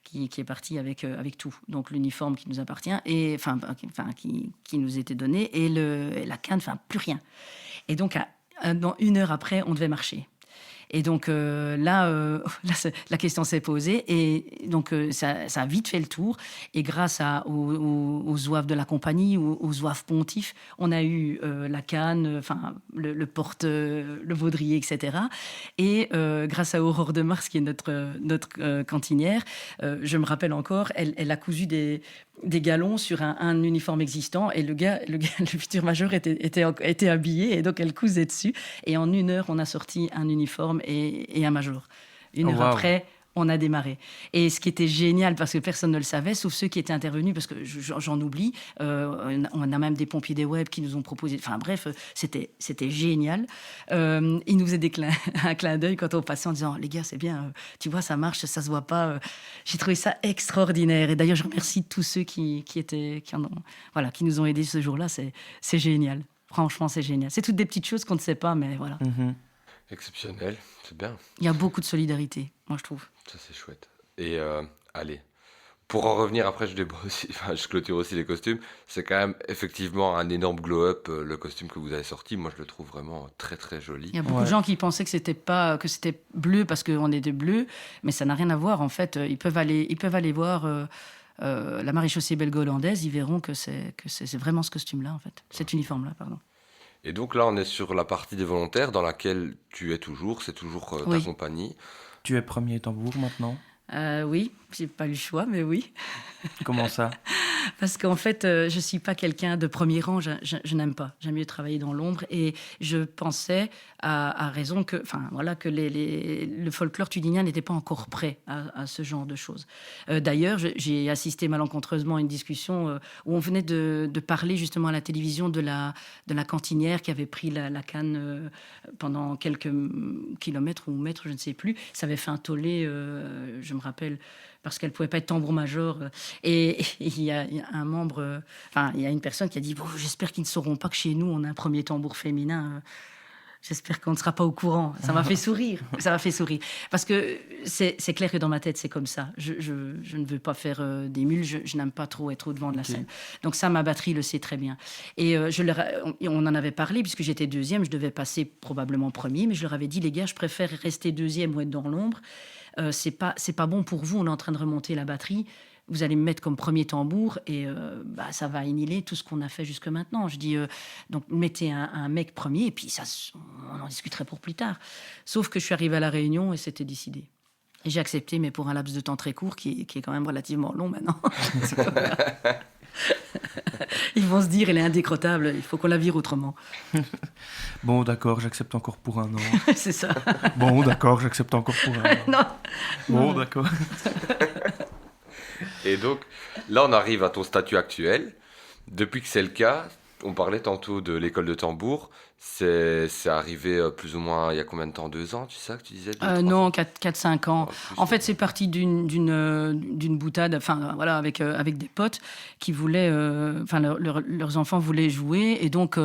qui est parti avec tout. Donc l'uniforme qui nous appartient, et qui nous était donné, et la canne, plus rien. Et donc, dans 1 heure après, on devait marcher. Et donc là, la question s'est posée et donc ça a vite fait le tour. Et grâce aux zouaves de la compagnie, aux zouaves pontifs, on a eu la canne, le porte, le baudrier, etc. Et grâce à Aurore de Mars, qui est notre cantinière, je me rappelle encore, elle a cousu des galons sur un uniforme existant et le futur major était habillé et donc elle cousait dessus et en 1 heure on a sorti un uniforme et un major. 1 heure après on a démarré. Et ce qui était génial, parce que personne ne le savait, sauf ceux qui étaient intervenus, parce que j'en oublie, on a même des pompiers des web qui nous ont proposé... bref, c'était génial. Ils nous faisaient un clin d'œil quand on passait en disant « Les gars, c'est bien, tu vois, ça marche, ça se voit pas. » J'ai trouvé ça extraordinaire. Et d'ailleurs, je remercie tous ceux qui nous ont aidés ce jour-là. C'est génial. Franchement, c'est génial. C'est toutes des petites choses qu'on ne sait pas, mais voilà. Mm-hmm. Exceptionnel, c'est bien. Il y a beaucoup de solidarité, moi, je trouve. Ça, c'est chouette. Et allez, pour en revenir, après, je clôture aussi les costumes. C'est quand même effectivement un énorme glow-up, le costume que vous avez sorti. Moi, je le trouve vraiment très, très joli. Il y a beaucoup de gens qui pensaient que c'était bleu parce qu'on est de bleu, mais ça n'a rien à voir, en fait. Ils peuvent aller voir... la maréchaussée belgo-hollandaise, ils verront que c'est vraiment ce costume-là, en fait. Cet uniforme-là, pardon. Et donc là, on est sur la partie des volontaires dans laquelle tu es toujours, c'est toujours ta Oui. compagnie. Tu es premier tambour maintenant. Oui, j'ai pas eu le choix, mais oui. Comment ça? Parce qu'en fait, je ne suis pas quelqu'un de premier rang, je n'aime pas. J'aime mieux travailler dans l'ombre. Et je pensais, à raison, que le folklore tudinien n'était pas encore prêt à ce genre de choses. D'ailleurs, j'ai assisté malencontreusement à une discussion où on venait de parler justement à la télévision de la cantinière qui avait pris la canne pendant quelques kilomètres ou mètres, je ne sais plus. Ça avait fait un tollé, je me rappelle, parce qu'elle ne pouvait pas être tambour-major. Et il y a un membre, il y a une personne qui a dit j'espère qu'ils ne sauront pas que chez nous, on a un premier tambour féminin. J'espère qu'on ne sera pas au courant. Ça m'a fait sourire. Ça m'a fait sourire. Parce que c'est clair que dans ma tête, c'est comme ça. Je ne veux pas faire des mules. Je n'aime pas trop être au devant de la scène. Donc ça, ma batterie le sait très bien. Et on en avait parlé, puisque j'étais deuxième. Je devais passer probablement premier. Mais je leur avais dit, les gars, je préfère rester deuxième ou être dans l'ombre. C'est pas bon pour vous. On est en train de remonter la batterie. Vous allez me mettre comme premier tambour et ça va annihiler tout ce qu'on a fait jusque maintenant. Je dis, donc mettez un mec premier et puis ça, on en discuterait pour plus tard. Sauf que je suis arrivée à la réunion et c'était décidé. Et j'ai accepté, mais pour un laps de temps très court qui est quand même relativement long maintenant. Ils vont se dire, elle est indécrottable, il faut qu'on la vire autrement. Bon, d'accord, j'accepte encore pour un an. C'est ça. Bon, d'accord, j'accepte encore pour un an. Non. Bon, d'accord. Et donc, là, on arrive à ton statut actuel. Depuis que c'est le cas, on parlait tantôt de l'école de tambour. C'est arrivé plus ou moins il y a combien de temps? 2 ans, tu sais que tu disais? Non, 4-5 ans. Plus, En fait, c'est parti d'une boutade, avec des potes qui voulaient, leurs enfants voulaient jouer, et donc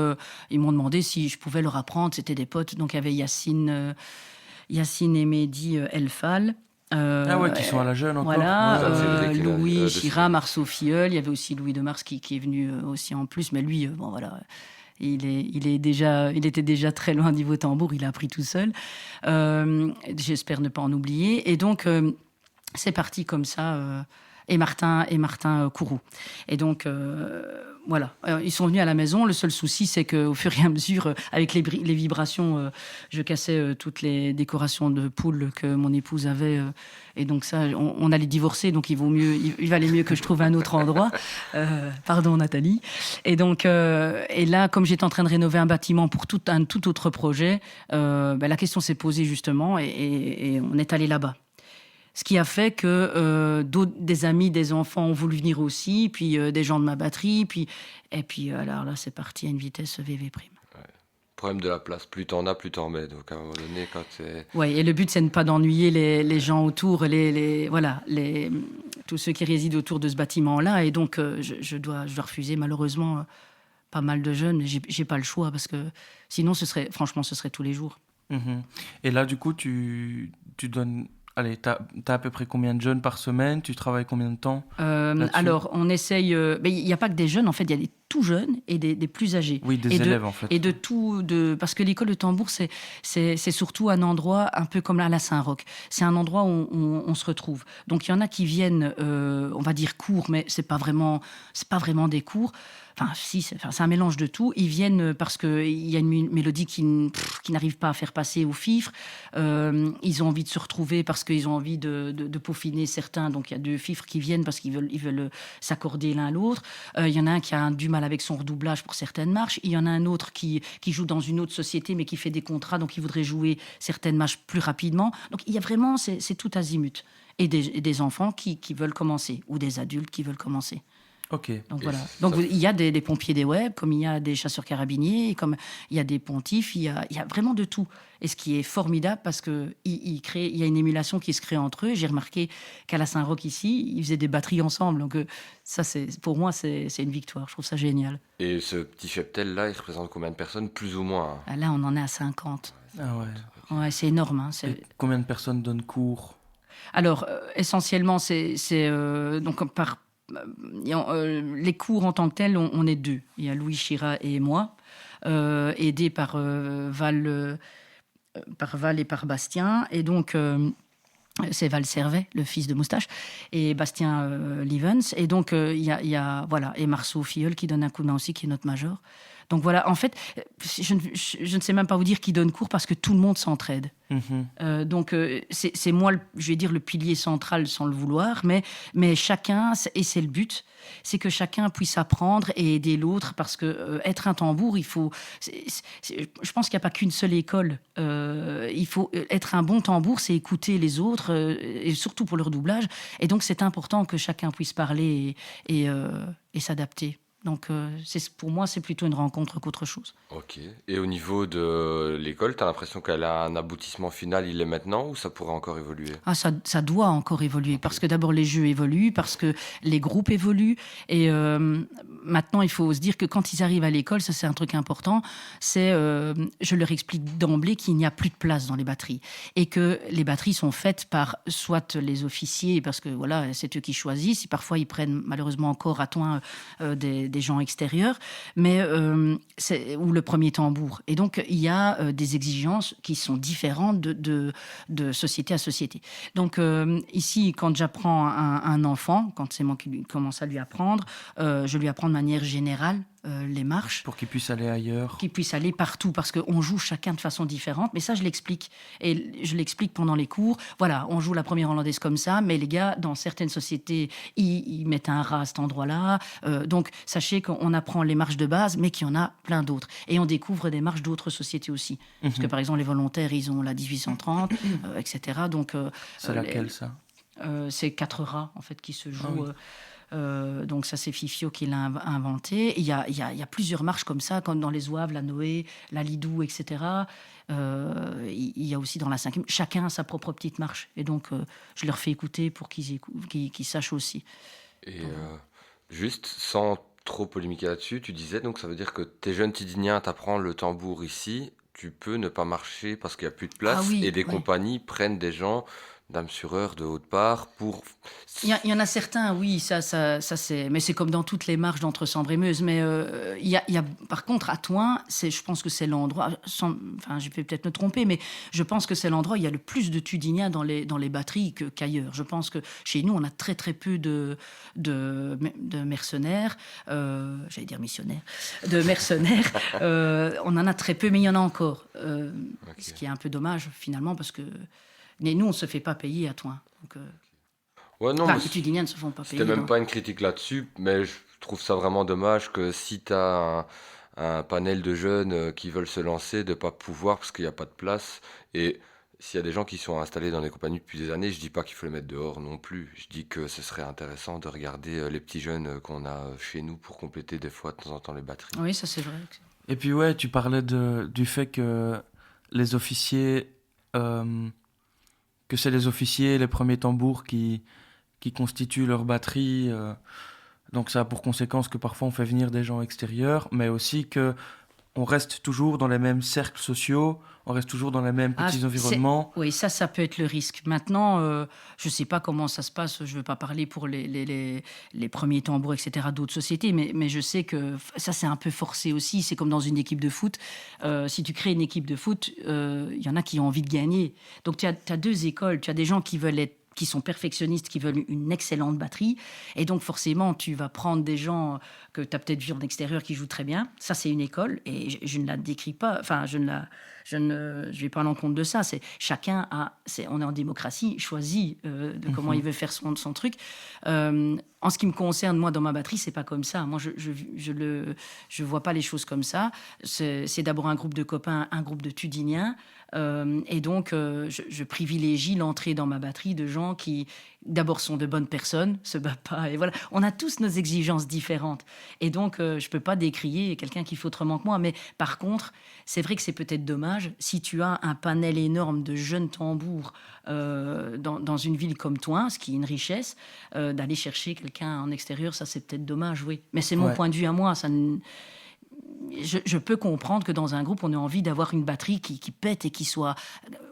ils m'ont demandé si je pouvais leur apprendre. C'était des potes, donc il y avait Yacine et Mehdi Elfal. Qui sont à la jeune encore. Voilà, Louis Chira, Marceau Filleul. Il y avait aussi Louis de Mars qui est venu aussi en plus, mais lui, il était déjà très loin niveau tambour, il a appris tout seul. J'espère ne pas en oublier. Et donc, c'est parti comme ça. Et Martin Kourou. Et donc, voilà. Ils sont venus à la maison. Le seul souci, c'est qu'au fur et à mesure, avec les vibrations, je cassais toutes les décorations de poules que mon épouse avait. Et donc ça, on allait divorcer, donc il valait mieux que je trouve un autre endroit. Pardon, Nathalie. Et donc, et là, comme j'étais en train de rénover un bâtiment pour un tout autre projet, la question s'est posée justement, et on est allé là-bas. Ce qui a fait que des amis, des enfants ont voulu venir aussi, puis des gens de ma batterie, et puis alors là, c'est parti à une vitesse VV'. Ouais. Problème de la place, plus t'en as, plus t'en mets. Donc à un moment donné, quand c'est... Ouais, et le but, c'est de ne pas d'ennuyer les gens autour, tous ceux qui résident autour de ce bâtiment-là. Et donc, je dois refuser malheureusement pas mal de jeunes, mais j'ai pas le choix, parce que sinon, ce serait tous les jours. Mm-hmm. Et là, du coup, tu donnes... Allez, t'as à peu près combien de jeunes par semaine? Tu travailles combien de temps Alors, on essaye... mais il n'y a pas que des jeunes, en fait, il y a des tout jeunes et des plus âgés. Oui, des élèves, en fait. Et de tout... Parce que l'école de tambour, c'est surtout un endroit un peu comme à la Saint-Roch. C'est un endroit où on se retrouve. Donc, il y en a qui viennent, on va dire cours, mais c'est pas vraiment des cours. Enfin, si, c'est un mélange de tout. Ils viennent parce qu'il y a une mélodie qui n'arrive pas à faire passer au fifre. Ils ont envie de se retrouver parce qu'ils ont envie de peaufiner certains. Donc, il y a 2 fifres qui viennent parce qu'ils veulent s'accorder l'un à l'autre. Il y en a un qui a du mal avec son redoublage pour certaines marches. Il y en a un autre qui joue dans une autre société, mais qui fait des contrats, donc il voudrait jouer certaines marches plus rapidement. Donc, il y a vraiment, c'est tout azimut. Et des enfants qui veulent commencer, ou des adultes qui veulent commencer. Ok. Donc voilà. Donc il y a des pompiers des web, comme il y a des chasseurs carabiniers, comme il y a des pontifs, il y a vraiment de tout. Et ce qui est formidable, parce que il y a une émulation qui se crée entre eux. J'ai remarqué qu'à la Saint-Roch ici, ils faisaient des batteries ensemble. Donc ça, pour moi, c'est une victoire. Je trouve ça génial. Et ce petit cheptel là, il représente combien de personnes, plus ou moins? Là, on en est à 50. Ah ouais. Ouais, c'est énorme. Hein, Et combien de personnes donnent cours? Alors, essentiellement, c'est donc par les cours en tant que tels, on est 2. Il y a Louis Chira et moi, aidés par Val et par Bastien. Et donc, C'est Val Servet, le fils de Moustache, et Bastien Livens. Et donc, il y a, voilà, et Marceau Filleul qui donne un coup de main aussi, qui est notre major. Donc voilà, en fait, je ne sais même pas vous dire qui donne cours parce que tout le monde s'entraide. Donc c'est moi, je vais dire, le pilier central sans le vouloir, mais chacun, et c'est le but, c'est que chacun puisse apprendre et aider l'autre parce que être un tambour, il faut... je pense qu'il n'y a pas qu'une seule école. Il faut être un bon tambour, c'est écouter les autres, et surtout pour le redoublage. Et donc c'est important que chacun puisse parler et s'adapter. Donc, pour moi, c'est plutôt une rencontre qu'autre chose. Ok. Et au niveau de l'école, tu as l'impression qu'elle a un aboutissement final, il est maintenant, ou ça pourrait encore évoluer? Ah, ça doit encore évoluer, parce que d'abord, les jeux évoluent, parce que les groupes évoluent. Et maintenant, il faut se dire que quand ils arrivent à l'école, ça c'est un truc important, c'est, je leur explique d'emblée qu'il n'y a plus de place dans les batteries. Et que les batteries sont faites par soit les officiers, parce que voilà, c'est eux qui choisissent. Parfois, ils prennent malheureusement encore à Thoin des gens extérieurs, mais ou le premier tambour. Et donc, il y a des exigences qui sont différentes de société à société. Donc, ici, quand j'apprends un enfant, quand c'est moi qui commence à lui apprendre, je lui apprends de manière générale les marches. Pour qu'ils puissent aller ailleurs. Qu'ils puissent aller partout, parce qu'on joue chacun de façon différente. Mais ça, je l'explique. Et je l'explique pendant les cours. Voilà, on joue la première hollandaise comme ça, mais les gars, dans certaines sociétés, ils mettent un ras à cet endroit-là. Donc, sachez qu'on apprend les marches de base, mais qu'il y en a plein d'autres. Et on découvre des marches d'autres sociétés aussi. Parce que, par exemple, les volontaires, ils ont la 1830, etc. Donc, c'est laquelle, ça c'est 4 rats, en fait, qui se jouent... Ah oui. Donc ça, c'est Fifio qui l'a inventé. Il y a plusieurs marches comme ça, comme dans les Zouaves, la Noé, la Lidou, etc. Il y a aussi dans la 5e. Chacun a sa propre petite marche. Et donc, je leur fais écouter pour qu'ils sachent aussi. Et juste, sans trop polémiquer là-dessus, tu disais, donc ça veut dire que t'es jeune Tidinien, t'apprends le tambour ici, tu peux ne pas marcher parce qu'il n'y a plus de place, Ah oui, et des oui. compagnies prennent des gens d'âme-sur-heure, de Haute-Part, pour... Il y en a certains, oui, ça c'est... Mais c'est comme dans toutes les marches d'entre Sambre et Meuse. Mais il y a, par contre, à Thoin, je pense que c'est l'endroit... Enfin, je vais peut-être me tromper, mais je pense que c'est l'endroit où il y a le plus de Tudiniens dans les batteries qu'ailleurs. Je pense que chez nous, on a très, très peu de mercenaires. J'allais dire missionnaires. De mercenaires. On en a très peu, mais il y en a encore. Ok. Ce qui est un peu dommage, finalement, parce que... Mais nous, on ne se fait pas payer à Thoin. Donc, Ouais, non, enfin, mais les Tudiniens ne se font pas payer. c'était même donc. pas une critique là-dessus, mais je trouve ça vraiment dommage que si tu as un panel de jeunes qui veulent se lancer, de pas pouvoir parce qu'il n'y a pas de place. Et s'il y a des gens qui sont installés dans les compagnies depuis des années, je dis pas qu'il faut les mettre dehors non plus. Je dis que ce serait intéressant de regarder les petits jeunes qu'on a chez nous pour compléter des fois de temps en temps les batteries. Oui, ça c'est vrai. Et puis ouais, tu parlais du fait que les officiers... que c'est les officiers, les premiers tambours qui constituent leur batterie. Donc ça a pour conséquence que parfois on fait venir des gens extérieurs, mais aussi que on reste toujours dans les mêmes cercles sociaux, on reste toujours dans les mêmes petits environnements. Oui, ça peut être le risque. Maintenant, je ne sais pas comment ça se passe, je ne veux pas parler pour les premiers tambours, etc., d'autres sociétés, mais je sais que ça, c'est un peu forcé aussi. C'est comme dans une équipe de foot. Si tu crées une équipe de foot, il y en a qui ont envie de gagner. Donc, tu as deux écoles. Tu as des gens qui sont perfectionnistes, qui veulent une excellente batterie. Et donc, forcément, tu vas prendre des gens que tu as peut-être vus en extérieur qui jouent très bien. Ça, c'est une école. Et je ne la décris pas. Enfin, je ne vais pas à l'encontre de ça. On est en démocratie, choisit de comment il veut faire son truc. En ce qui me concerne, moi, dans ma batterie, c'est pas comme ça. Moi, je vois pas les choses comme ça. C'est d'abord un groupe de copains, un groupe de Tudiniens. Et donc, je privilégie l'entrée dans ma batterie de gens qui, d'abord, sont de bonnes personnes, se battent pas. Et voilà. On a tous nos exigences différentes. Et donc, je peux pas décrier quelqu'un qui fait autrement que moi. Mais par contre, c'est vrai que c'est peut-être dommage si tu as un panel énorme de jeunes tambours dans une ville comme Thoin, ce qui est une richesse, d'aller chercher quelqu'un en extérieur, ça c'est peut-être dommage, oui. Mais c'est mon point de vue à moi. Je peux comprendre que dans un groupe, on ait envie d'avoir une batterie qui pète et qui soit...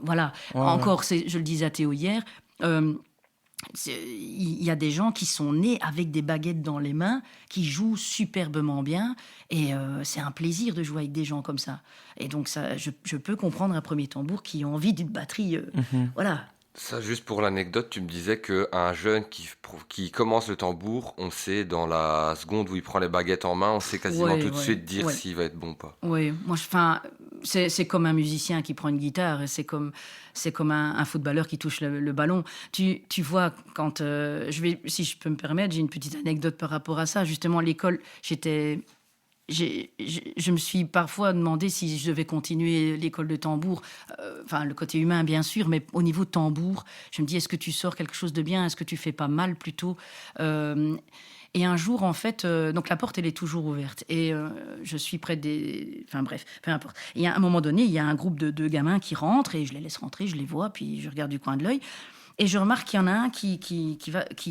voilà. Encore, je le disais à Théo hier... il y a des gens qui sont nés avec des baguettes dans les mains, qui jouent superbement bien, et c'est un plaisir de jouer avec des gens comme ça. Et donc, ça, je peux comprendre un premier tambour qui a envie d'une batterie, voilà, Ça, juste pour l'anecdote, tu me disais qu'un jeune qui commence le tambour, on sait dans la seconde où il prend les baguettes en main, on sait quasiment Ouais, tout de ouais, suite dire ouais. s'il va être bon ou pas. Oui, moi, enfin, c'est comme un musicien qui prend une guitare, et c'est comme un footballeur qui touche le ballon. Tu vois, quand si je peux me permettre, j'ai une petite anecdote par rapport à ça. Justement, à l'école, je me suis parfois demandé si je devais continuer l'école de tambour. Enfin, le côté humain, bien sûr, mais au niveau tambour, je me dis, est-ce que tu sors quelque chose de bien? Est-ce que tu fais pas mal plutôt? Euh, et un jour, en fait, donc la porte, elle est toujours ouverte. Et je suis près des... Enfin bref, peu importe. Et à un moment donné, il y a un groupe de gamins qui rentrent, et je les laisse rentrer, je les vois, puis je regarde du coin de l'œil. Et je remarque qu'il y en a un qui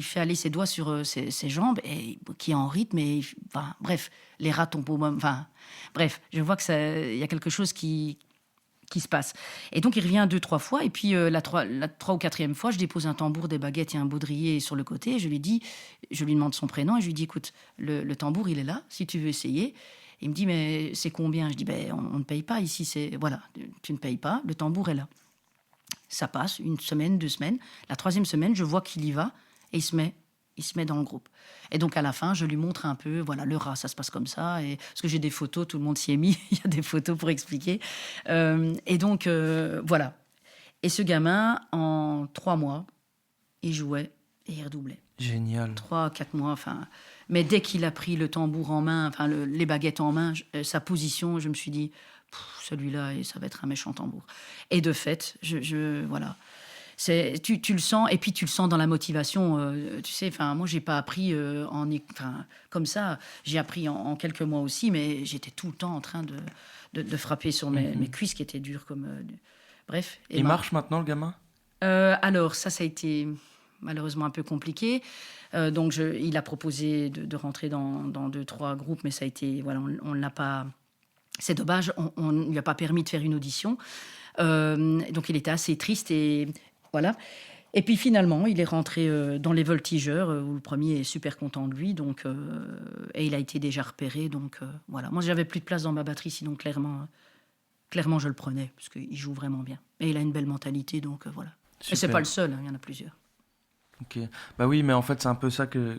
fait aller ses doigts sur ses jambes, et qui est en rythme. Et, enfin, bref, les rats tombent au moment. Enfin, bref, je vois il y a quelque chose qui se passe. Et donc, il revient 2, 3 fois. Et puis, la 3 ou 4e fois, je dépose un tambour, des baguettes et un baudrier sur le côté. Et je lui demande son prénom. Et je lui dis, écoute, le tambour, il est là, si tu veux essayer. Il me dit, mais c'est combien? Je dis, ben, on ne paye pas ici. Voilà, tu ne payes pas, le tambour est là. Ça passe, 1 semaine, 2 semaines. La 3e semaine, je vois qu'il y va et il se met dans le groupe. Et donc, à la fin, je lui montre un peu, voilà, le rat, ça se passe comme ça. Et, parce que j'ai des photos, tout le monde s'y est mis. Il y a des photos pour expliquer. Et donc, voilà. Et ce gamin, en 3 mois, il jouait et il redoublait. Génial. 3, 4 mois, enfin. Mais dès qu'il a pris le tambour en main, enfin, les baguettes en main, sa position, je me suis dit, celui-là, ça va être un méchant tambour. Et de fait, voilà. Tu le sens, et puis tu le sens dans la motivation. Tu sais, enfin, moi, j'ai pas appris comme ça. J'ai appris en quelques mois aussi, mais j'étais tout le temps en train de frapper sur mes cuisses qui étaient dures comme. Bref. Il marche maintenant, le gamin? Alors, ça a été malheureusement un peu compliqué. Donc, il a proposé de rentrer dans 2, 3 groupes, mais ça a été, voilà, on l'a pas. C'est dommage, on ne lui a pas permis de faire une audition. Donc, il était assez triste et voilà. Et puis finalement, il est rentré dans les Voltigeurs, où le premier est super content de lui. Donc, et il a été déjà repéré. Donc, voilà. Moi, j'avais plus de place dans ma batterie, sinon clairement, je le prenais, parce qu'il joue vraiment bien. Et il a une belle mentalité, donc voilà. Super. Et c'est pas le seul, hein, il y en a plusieurs. Ok. Bah oui, mais en fait, c'est un peu ça que...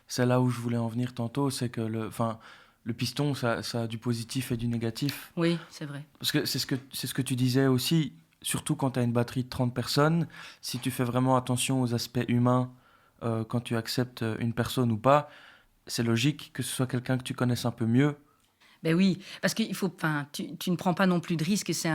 C'est là où je voulais en venir tantôt, c'est que le piston, ça a du positif et du négatif. Oui, c'est vrai. Parce que c'est ce que tu disais aussi, surtout quand tu as une batterie de 30 personnes, si tu fais vraiment attention aux aspects humains quand tu acceptes une personne ou pas, c'est logique que ce soit quelqu'un que tu connaisses un peu mieux. Ben oui, parce qu'il faut, enfin, tu ne prends pas non plus de risques. C'est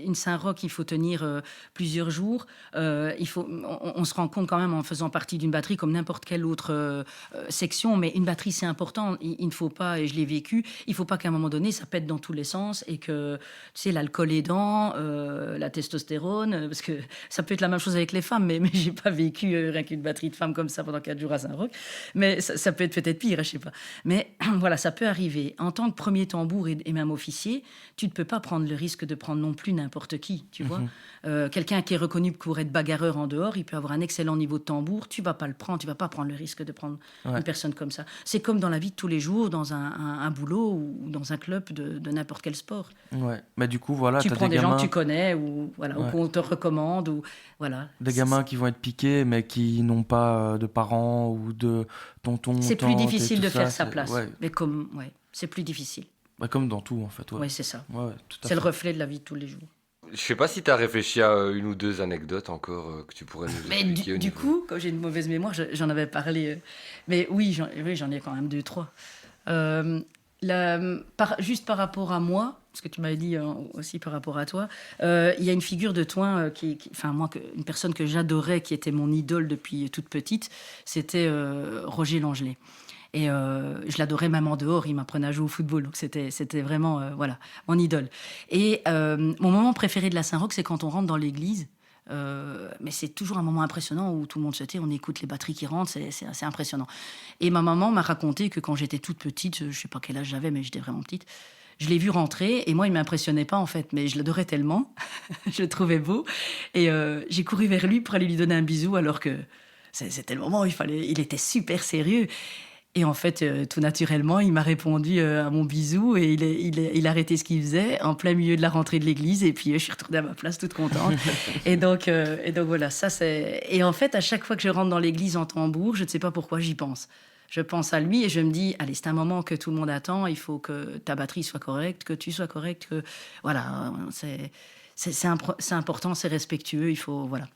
une Saint-Roch, il faut tenir plusieurs jours. On se rend compte quand même en faisant partie d'une batterie comme n'importe quelle autre section, mais une batterie c'est important. Il ne faut pas, et je l'ai vécu, il ne faut pas qu'à un moment donné ça pète dans tous les sens et que, tu sais, l'alcool aidant, la testostérone, parce que ça peut être la même chose avec les femmes, mais j'ai pas vécu rien qu'une batterie de femmes comme ça pendant 4 jours à Saint-Roch. Mais ça peut être peut-être pire, je sais pas. Mais voilà, ça peut arriver. En tant que premier tambour et même officier, tu ne peux pas prendre le risque de prendre non plus n'importe qui, tu vois. Quelqu'un qui est reconnu pour être bagarreur en dehors, il peut avoir un excellent niveau de tambour, tu vas pas le prendre, tu vas pas prendre le risque de prendre une personne comme ça. C'est comme dans la vie de tous les jours, dans un boulot ou dans un club de n'importe quel sport. Ouais, mais du coup, voilà, tu t'as prends des gamins... gens que tu connais ou qu'on te recommande ou voilà. Des gamins qui vont être piqués, mais qui n'ont pas de parents ou de tontons. C'est plus difficile de faire ça, sa place. Ouais. Mais c'est plus difficile. Bah, comme dans tout, en fait. Ouais, c'est ça. Ouais, tout à c'est fait. le reflet de la vie de tous les jours. Je sais pas si tu as réfléchi à une ou deux anecdotes encore que tu pourrais nous Mais expliquer. du coup, comme j'ai une mauvaise mémoire, j'en avais parlé. Mais oui, j'en ai quand même 2, 3. Juste par rapport à moi, parce que tu m'avais dit aussi par rapport à toi, il y a une figure de Thoin, une personne que j'adorais, qui était mon idole depuis toute petite, c'était Roger Langelet. Et je l'adorais même en dehors, il m'apprenait à jouer au football. Donc c'était vraiment mon idole. Et mon moment préféré de la Saint-Roch, c'est quand on rentre dans l'église. Mais c'est toujours un moment impressionnant où tout le monde se tait, on écoute les batteries qui rentrent, c'est assez impressionnant. Et ma maman m'a raconté que quand j'étais toute petite, je sais pas quel âge j'avais, mais j'étais vraiment petite, je l'ai vu rentrer et moi il m'impressionnait pas en fait, mais je l'adorais tellement, je le trouvais beau et j'ai couru vers lui pour aller lui donner un bisou alors que c'était le moment où il était super sérieux. Et en fait, tout naturellement, il m'a répondu à mon bisou et il a arrêté ce qu'il faisait en plein milieu de la rentrée de l'église. Et puis, je suis retournée à ma place toute contente. Et donc voilà, ça c'est... Et en fait, à chaque fois que je rentre dans l'église en tambour, je ne sais pas pourquoi j'y pense. Je pense à lui et je me dis, allez, c'est un moment que tout le monde attend. Il faut que ta batterie soit correcte, que tu sois correct. Que... Voilà, c'est important, c'est respectueux. Il faut... Voilà.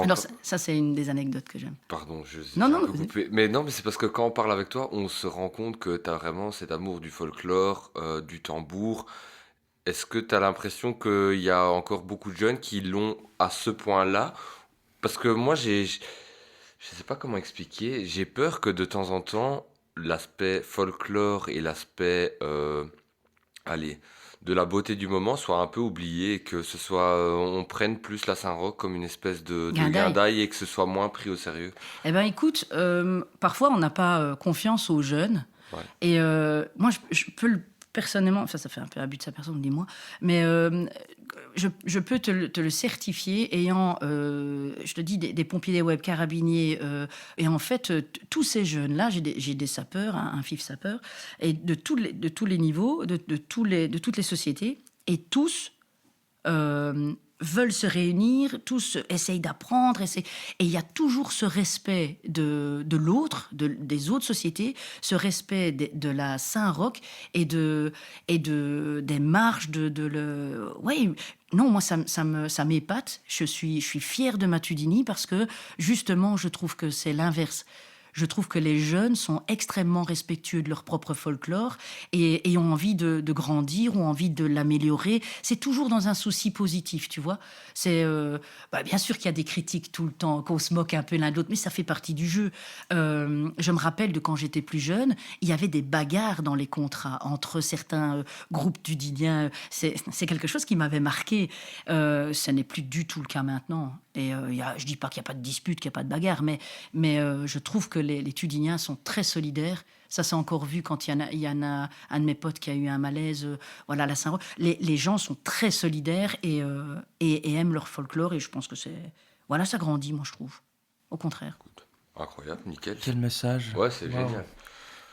Alors ça, c'est une des anecdotes que j'aime. Pardon, je Non, j'ai un non, peu coupé. Mais non, mais c'est parce que quand on parle avec toi, on se rend compte que tu as vraiment cet amour du folklore, du tambour. Est-ce que tu as l'impression qu'il y a encore beaucoup de jeunes qui l'ont à ce point-là? Parce que moi, je sais pas comment expliquer. J'ai peur que de temps en temps, l'aspect folklore et l'aspect, allez, de la beauté du moment soit un peu oublié et que ce soit, on prenne plus la Saint-Roch comme une espèce de Guindaille. guindaille et que ce soit moins pris au sérieux. Eh bien, écoute, parfois, on n'a pas confiance aux jeunes. Ouais. Et moi, je peux personnellement, ça fait un peu abus de sa personne, dis-moi, mais je peux te le certifier, ayant, je te dis, des pompiers, des web carabiniers, et en fait, tous ces jeunes-là, j'ai des sapeurs, un FIF sapeur, et de tous les niveaux, de toutes les sociétés, et tous veulent se réunir, tous essayent d'apprendre, et il y a toujours ce respect de l'autre, des autres sociétés, ce respect de la Saint-Roch des marches, Ouais, non, moi, ça m'épate. Je suis fière de Matudini parce que, justement, je trouve que c'est l'inverse. Je trouve que les jeunes sont extrêmement respectueux de leur propre folklore et ont envie de grandir, ont envie de l'améliorer. C'est toujours dans un souci positif, tu vois. C'est bien sûr qu'il y a des critiques tout le temps, qu'on se moque un peu l'un de l'autre, mais ça fait partie du jeu. Je me rappelle de quand j'étais plus jeune, il y avait des bagarres dans les contrats entre certains groupes dudiniens. C'est quelque chose qui m'avait marqué. Ce n'est plus du tout le cas maintenant. Et je dis pas qu'il n'y a pas de dispute, qu'il n'y a pas de bagarre, mais je trouve que les Tudiniens sont très solidaires. Ça s'est encore vu quand il y en a un de mes potes qui a eu un malaise, voilà, à la Saint-Roch. Les gens sont très solidaires et aiment leur folklore. Et je pense que voilà, ça grandit, moi, je trouve. Au contraire. Écoute, incroyable, nickel. Quel message. Ouais, c'est Wow. génial.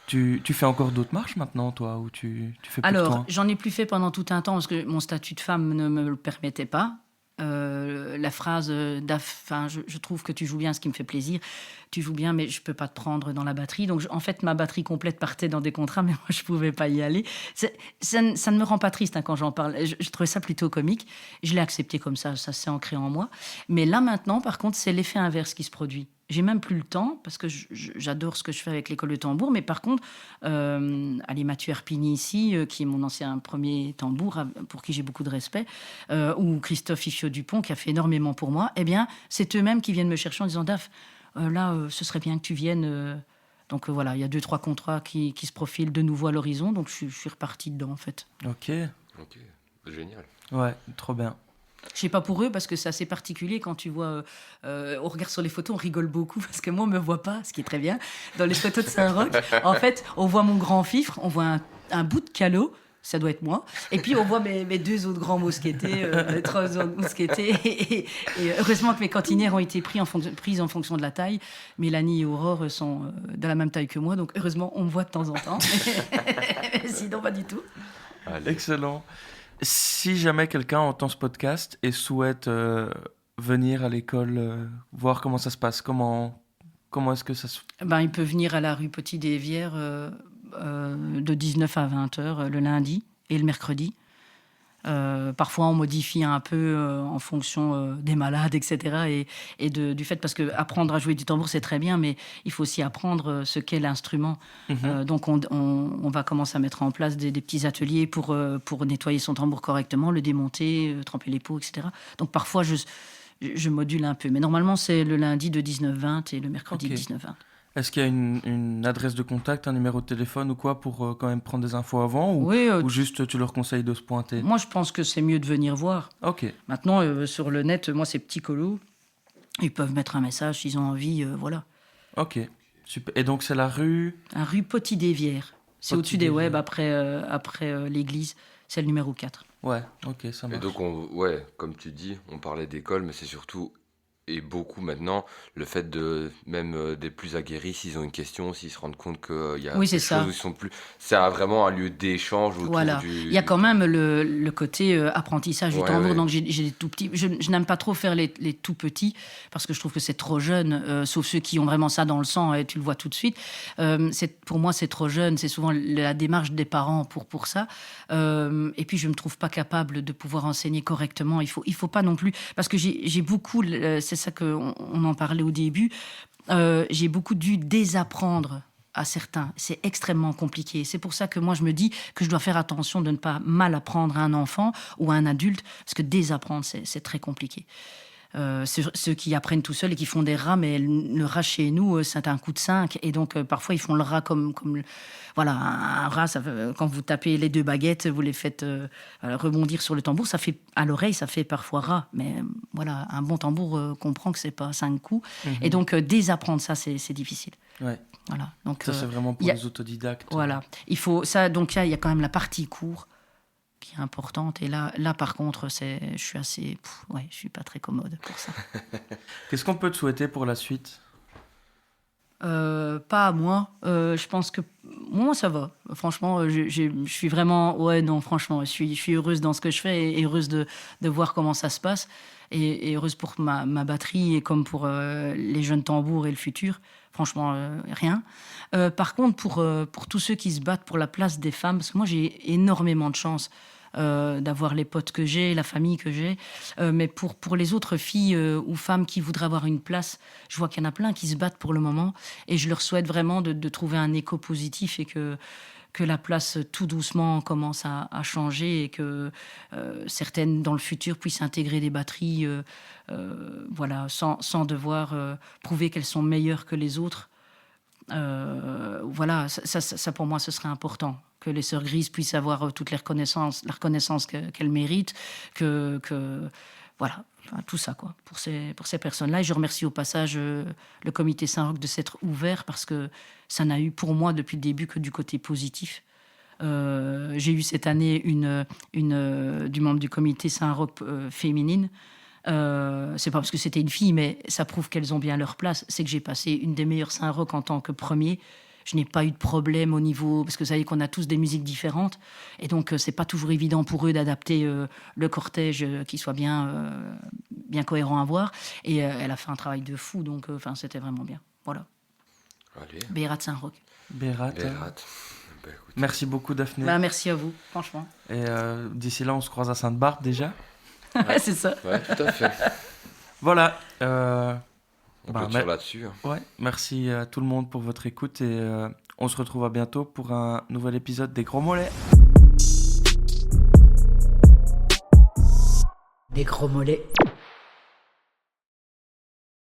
Tu fais encore d'autres marches maintenant, toi, ou tu fais plus de Alors, temps? j'en ai plus fait pendant tout un temps parce que mon statut de femme ne me le permettait pas. La phrase je trouve que tu joues bien, ce qui me fait plaisir. Tu joues bien, mais je peux pas te prendre dans la batterie. Donc, en fait, ma batterie complète partait dans des contrats, mais moi, je pouvais pas y aller. Ça ne me rend pas triste quand j'en parle. Je trouvais ça plutôt comique. Je l'ai accepté comme ça s'est ancré en moi. Mais là, maintenant, par contre, c'est l'effet inverse qui se produit. J'ai même plus le temps, parce que j'adore ce que je fais avec l'école de tambour, mais par contre, Mathieu Herpini ici, qui est mon ancien premier tambour, pour qui j'ai beaucoup de respect, ou Christophe Ifio-Dupont, qui a fait énormément pour moi, eh bien, c'est eux-mêmes qui viennent me chercher en disant « Daf, ce serait bien que tu viennes... Donc voilà, il y a 2-3 contrats qui se profilent de nouveau à l'horizon, donc je suis repartie dedans, en fait. Ok, Ok, génial. ouais, trop bien. Je sais pas pour eux, parce que c'est assez particulier quand tu vois... on regarde sur les photos, on rigole beaucoup, parce que moi, on me voit pas, ce qui est très bien. Dans les photos de Saint-Roch, en fait, on voit mon grand fifre, on voit un bout de calot, ça doit être moi, et puis on voit mes 2 autres grands mousquetés, mes 3 autres mousquetés, et heureusement que mes cantinières ont été prises en fonction de la taille. Mélanie et Aurore sont de la même taille que moi, donc heureusement, on me voit de temps en temps. Sinon, pas du tout. Allez. Excellent. Si jamais quelqu'un entend ce podcast et souhaite venir à l'école, voir comment ça se passe, comment est-ce que ça se... Il peut venir à la rue Petit-des-Vières de 19 à 20 heures le lundi et le mercredi. Parfois, on modifie un peu en fonction des malades, etc. Et du fait, parce qu'apprendre à jouer du tambour, c'est très bien, mais il faut aussi apprendre ce qu'est l'instrument. Donc, on va commencer à mettre en place des petits ateliers pour nettoyer son tambour correctement, le démonter, tremper les pots, etc. Donc, parfois, je module un peu. Mais normalement, c'est le lundi de 19-20 et le mercredi de 19-20. Est-ce qu'il y a une adresse de contact, un numéro de téléphone ou quoi pour quand même prendre des infos avant Oui, ou juste tu leur conseilles de se pointer? Moi, je pense que c'est mieux de venir voir. Ok, Maintenant, sur le net, moi, c'est Petit Colo. Ils peuvent mettre un message s'ils ont envie, voilà. ok, super. Et donc c'est la rue... Un rue Petit-des-Vières. C'est au-dessus des Petit-des-Vières. web, après l'église. C'est le numéro 4. Ouais, ok, ça Et marche. donc, ouais, comme tu dis, on parlait d'école, mais c'est surtout et beaucoup maintenant, le fait de, même des plus aguerris, s'ils ont une question, s'ils se rendent compte qu'il y a Oui, c'est quelque chose ça. où ils sont plus. C'est vraiment un lieu d'échange autour Voilà. Il y a quand même le côté apprentissage du Ouais, tambour. ouais. Donc, j'ai des tout petits. Je n'aime pas trop faire les tout petits parce que je trouve que c'est trop jeune, sauf ceux qui ont vraiment ça dans le sang et tu le vois tout de suite. Pour moi, c'est trop jeune. C'est souvent la démarche des parents pour ça. Et puis, je ne me trouve pas capable de pouvoir enseigner correctement. Il faut pas non plus. Parce que j'ai beaucoup. C'est ça qu'on en parlait au début. J'ai beaucoup dû désapprendre à certains. C'est extrêmement compliqué. C'est pour ça que moi, je me dis que je dois faire attention de ne pas mal apprendre à un enfant ou à un adulte, parce que désapprendre, c'est très compliqué. Ceux qui apprennent tout seuls et qui font des rats, mais le rat chez nous, c'est un coup de 5. Et donc, parfois, ils font le rat voilà, un rat, quand vous tapez les 2 baguettes, vous les faites rebondir sur le tambour, ça fait, à l'oreille, ça fait parfois rat. Mais voilà, un bon tambour comprend que c'est pas 5 coups. Et donc, désapprendre ça, c'est difficile. Ouais. Voilà. Donc, Ça, c'est vraiment pour les autodidactes. voilà. Il faut ça. Donc, il y a quand même la partie cours qui est importante. Et là par contre, je suis assez... je suis pas très commode pour ça. Qu'est-ce qu'on peut te souhaiter pour la suite ? Pas à moi. Je pense que moi, ça va. Franchement, je suis vraiment... Ouais, non, franchement, je suis heureuse dans ce que je fais et heureuse de voir comment ça se passe. Et heureuse pour ma batterie et comme pour les jeunes tambours et le futur. Franchement, rien. Par contre, pour tous ceux qui se battent pour la place des femmes, parce que moi, j'ai énormément de chance d'avoir les potes que j'ai, la famille que j'ai. Mais pour les autres filles ou femmes qui voudraient avoir une place, je vois qu'il y en a plein qui se battent pour le moment. Et je leur souhaite vraiment de trouver un écho positif et que la place tout doucement commence à changer et que certaines dans le futur puissent intégrer des batteries voilà, sans devoir prouver qu'elles sont meilleures que les autres. Voilà, ça pour moi ce serait important, que les sœurs grises puissent avoir toute la reconnaissance qu'elles méritent, que voilà, enfin, tout ça quoi, pour ces personnes-là. Et je remercie au passage le comité Saint-Roch de s'être ouvert parce que ça n'a eu pour moi depuis le début que du côté positif. J'ai eu cette année une du membre du comité Saint-Roch féminine. C'est pas parce que c'était une fille, mais ça prouve qu'elles ont bien leur place. C'est que j'ai passé une des meilleures Saint-Roch en tant que premier. Je n'ai pas eu de problème au niveau... Parce que vous savez qu'on a tous des musiques différentes. Et donc, c'est pas toujours évident pour eux d'adapter le cortège qui soit bien cohérent à voir. Et elle a fait un travail de fou. Donc, c'était vraiment bien. Voilà. Allez. Bérat Saint-Roch. Bérat. Bah, écoute. Merci beaucoup, Daphné. Merci à vous, franchement. Et d'ici là, on se croise à Sainte-Barbe déjà. Ouais, c'est ça. Ouais, tout à fait. Voilà. On peut tirer là-dessus. Ouais, merci à tout le monde pour votre écoute et on se retrouve à bientôt pour un nouvel épisode des Gros Mollets. Des gros mollets.